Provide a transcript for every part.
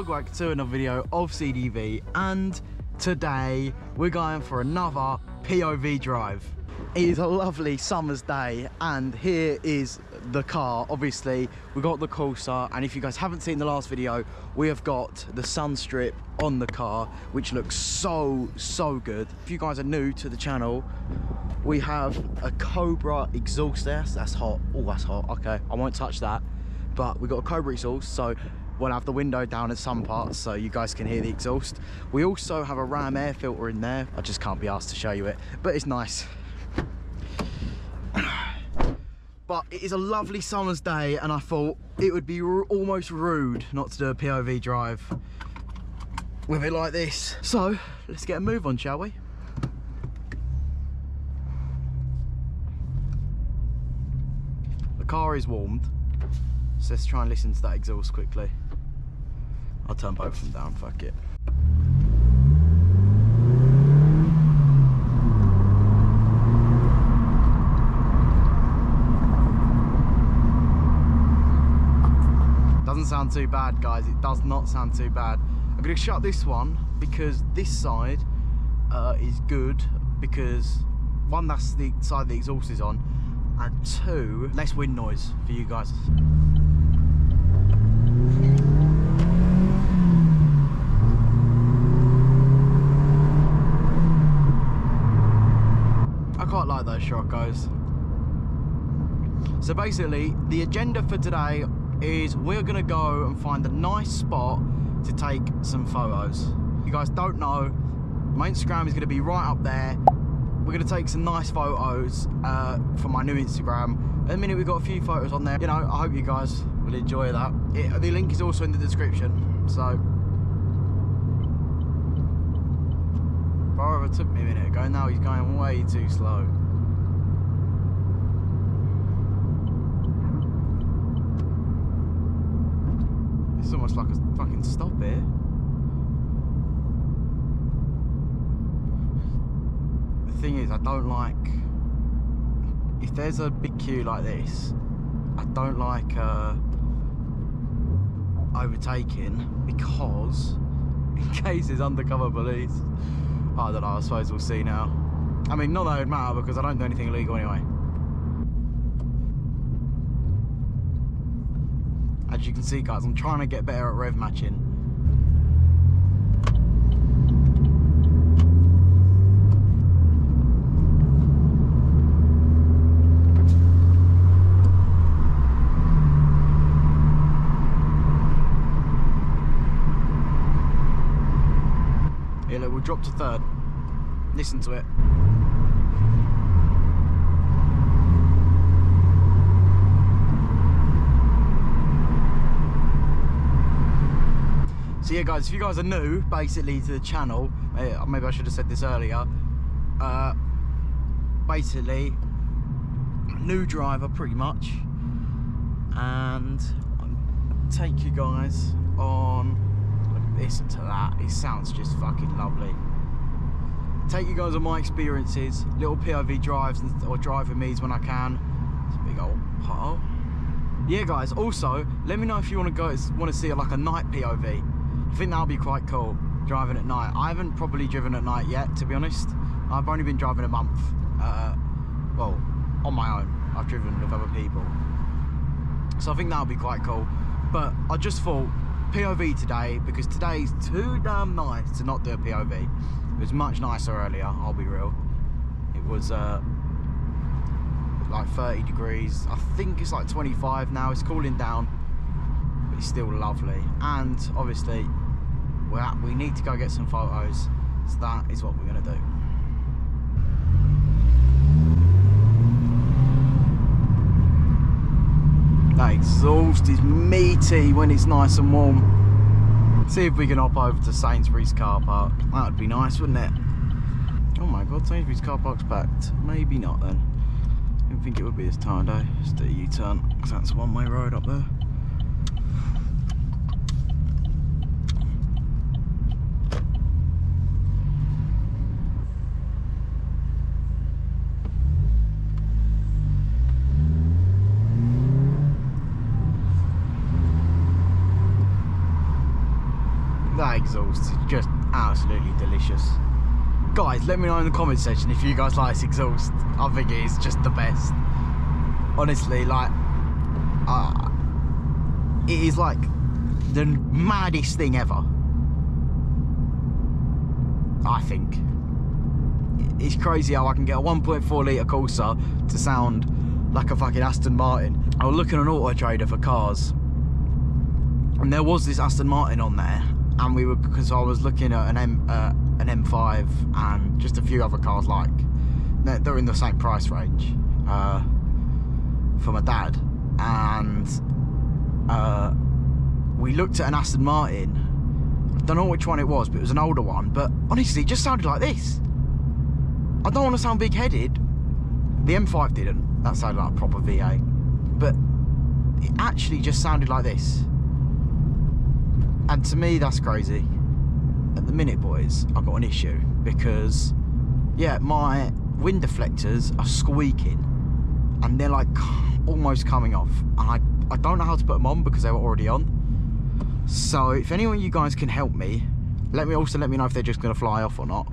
welcome back to another video of CDV, and today we're going for another POV drive. It is a lovely summer's day and here is the car. Obviously we got the Corsa, and if you guys haven't seen the last video, we have got the sun strip on the car which looks so good. If you guys are new to the channel, we have a COBRA exhaust there. That's hot. Oh, that's hot. Okay, I won't touch that. But we got a COBRA exhaust, so we'll have the window down at some parts so you guys can hear the exhaust. We also have a Ram air filter in there. I just can't be asked to show you it, but it's nice. But it is a lovely summer's day and I thought it would be almost rude not to do a POV drive with it like this. So let's get a move on, shall we? The car is warmed, so let's try and listen to that exhaust quickly. I'll turn both of them down, fuck it. Doesn't sound too bad, guys. It does not sound too bad. I'm going to shut this one because this side is good, because one, that's the side the exhaust is on, and two, less wind noise for you guys. I quite like those Scirocco's. So basically, the agenda for today is we're gonna go and find a nice spot to take some photos. You guys don't know, my Instagram is gonna be right up there. We're gonna take some nice photos for my new Instagram. At the minute we've got a few photos on there. You know, I hope you guys will enjoy that. The link is also in the description. So, Barrow took me a minute ago, now he's going way too slow. It's almost like a fucking stop here. The thing is, I don't like, if there's a big queue like this, I don't like overtaking, because in case there's undercover police, I don't know, I suppose we'll see now. I mean, not that it would matter because I don't do anything illegal anyway. As you can see, guys, I'm trying to get better at rev matching. Yeah, look, we'll drop to third. Listen to it. So yeah, guys, if you guys are new basically to the channel, maybe I should have said this earlier, basically new driver pretty much, and I'll take you guys on, listen to that, it sounds just fucking lovely. Take you guys on my experiences, little POV drives or driving me's when I can. It's a big old pothole. Yeah, guys, also let me know if you want to see like a night POV. I think that'll be quite cool, driving at night. I haven't properly driven at night yet, to be honest. I've only been driving a month. Well, on my own. I've driven with other people. So I think that'll be quite cool. But I just thought POV today, because today's too damn nice to not do a POV. It was much nicer earlier, I'll be real. It was like 30 degrees. I think it's like 25 now. It's cooling down, but it's still lovely. And obviously, we need to go get some photos, so that is what we're going to do. That exhaust is meaty when it's nice and warm. See if we can hop over to Sainsbury's car park. That would be nice, wouldn't it? Oh my god, Sainsbury's car park's packed. Maybe not then. I didn't think it would be this time of day. Just do a U-turn, because that's a one-way road up there. exhaust is just absolutely delicious. Guys, let me know in the comment section if you guys like this exhaust. I think it is just the best. Honestly, like, it is like the maddest thing ever. I think. It's crazy how I can get a 1.4 litre Corsa to sound like a fucking Aston Martin. I was looking on Auto Trader for cars, and there was this Aston Martin on there, and we were, because I was looking at an M5 and just a few other cars like, they're in the same price range for my dad, and we looked at an Aston Martin. I don't know which one it was, but it was an older one, but honestly it just sounded like this. I don't want to sound big-headed. The M5 didn't. That sounded like a proper V8. But it actually just sounded like this. And to me, that's crazy. At the minute, boys, I've got an issue. Because, yeah, my wind deflectors are squeaking. And they're like almost coming off. And I don't know how to put them on because they were already on. So if anyone of you guys can help me, let me know if they're just going to fly off or not.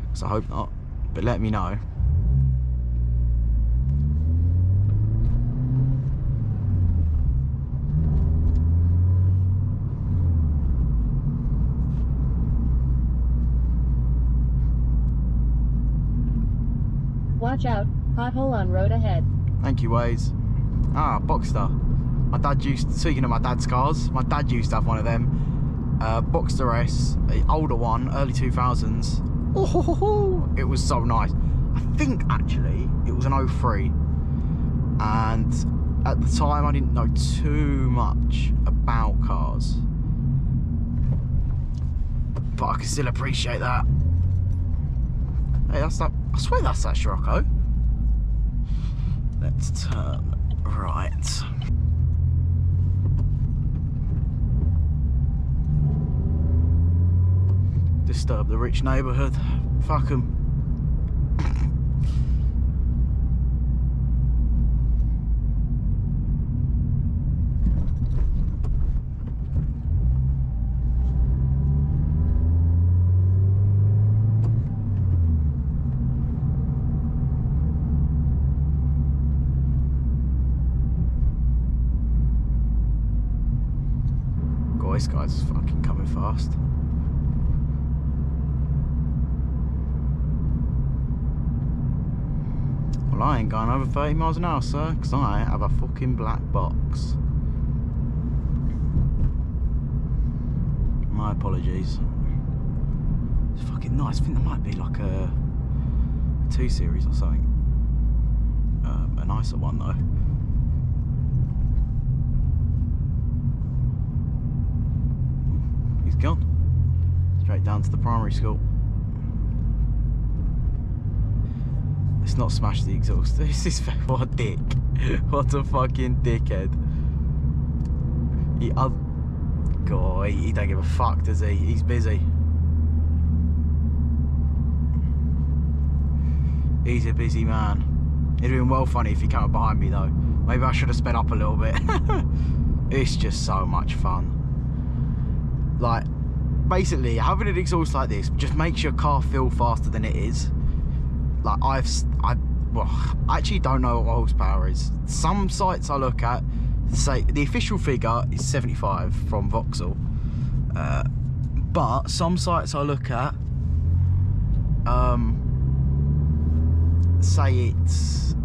Because I hope not. But let me know. Watch out, pothole on road ahead. Thank you, Waze. Ah, Boxster. My dad speaking of my dad's cars, my dad used to have one of them. Boxster S, the older one, early 2000s. Oh, it was so nice. I think actually it was an 03, and at the time I didn't know too much about cars, but I can still appreciate that. Hey, that's that. I swear that's that Scirocco. Let's turn right. Disturb the rich neighbourhood. Fuck them. God, this guy's fucking coming fast. Well, I ain't going over 30 miles an hour, sir, because I have a fucking black box. My apologies. It's fucking nice. I think there might be like a 2 Series or something. A nicer one though. He's gone. Straight down to the primary school. Let's not smash the exhaust. This is what a dick. What a fucking dickhead. God, he don't give a fuck, does he? He's busy. He's a busy man. It'd been well funny if he came up behind me though. Maybe I should have sped up a little bit. It's just so much fun. Like, basically, having an exhaust like this just makes your car feel faster than it is. Like, I actually don't know what horsepower is. Some sites I look at say the official figure is 75 from Vauxhall, but some sites I look at say it's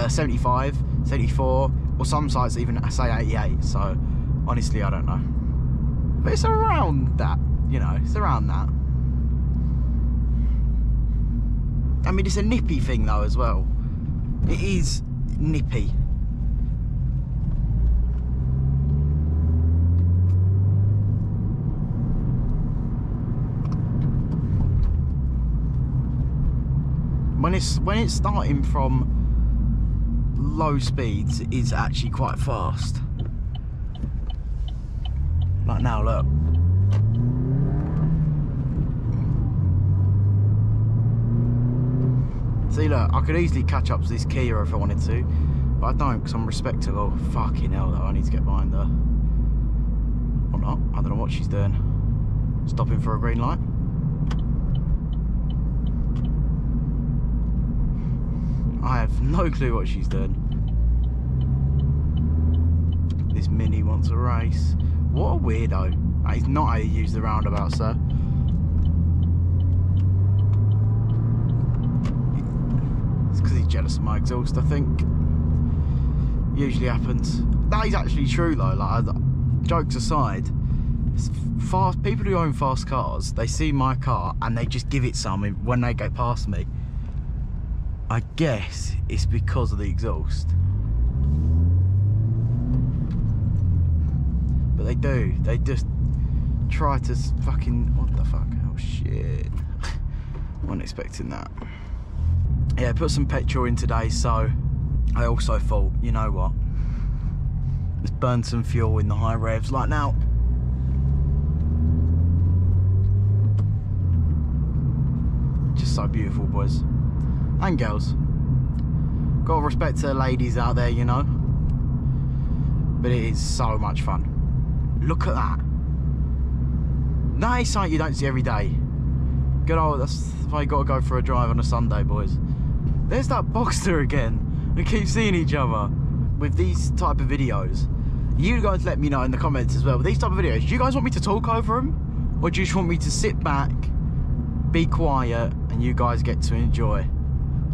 75, 74, or some sites even say 88. So honestly, I don't know, but it's around that, you know, it's around that. I mean, it's a nippy thing though as well. It is nippy. When it's starting from low speeds, it is actually quite fast. Like now, look. See, look, I could easily catch up to this Kia if I wanted to, but I don't because I'm respectable. Fucking hell, though, I need to get behind her. Or not, I don't know what she's doing. Stopping for a green light. I have no clue what she's doing. This Mini wants a race. What a weirdo. That is not how you use the roundabout, sir. It's because he's jealous of my exhaust, I think. Usually happens. That is actually true though, like, jokes aside, fast people who own fast cars, they see my car and they just give it some when they go past me. I guess it's because of the exhaust. But they do, they just try to fucking, what the fuck, oh shit. Wasn't expecting that. Yeah, put some petrol in today, so I also thought, you know what, let's burn some fuel in the high revs like now. Just so beautiful, boys and girls. Gotta respect to the ladies out there, you know, but it is so much fun. Look at that. That is something you don't see every day. Good old, that's why you gotta go for a drive on a Sunday, boys. There's that Boxster again. We keep seeing each other. With these type of videos, you guys let me know in the comments as well. With these type of videos, do you guys want me to talk over them? Or do you just want me to sit back, be quiet, and you guys get to enjoy?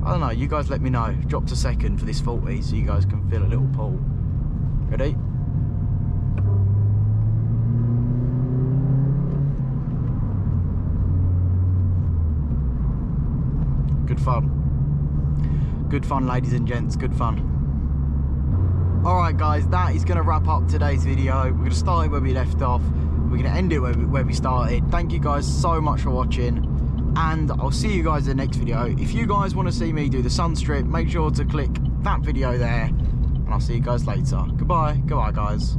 I don't know, you guys let me know. Dropped a second for this 40 so you guys can feel a little pull. Ready? Good fun. Good fun, ladies and gents, good fun. Alright guys, that is going to wrap up today's video. We're going to start it where we left off. We're going to end it where we started. Thank you guys so much for watching. And I'll see you guys in the next video. If you guys want to see me do the sun strip, make sure to click that video there. And I'll see you guys later. Goodbye. Goodbye, guys.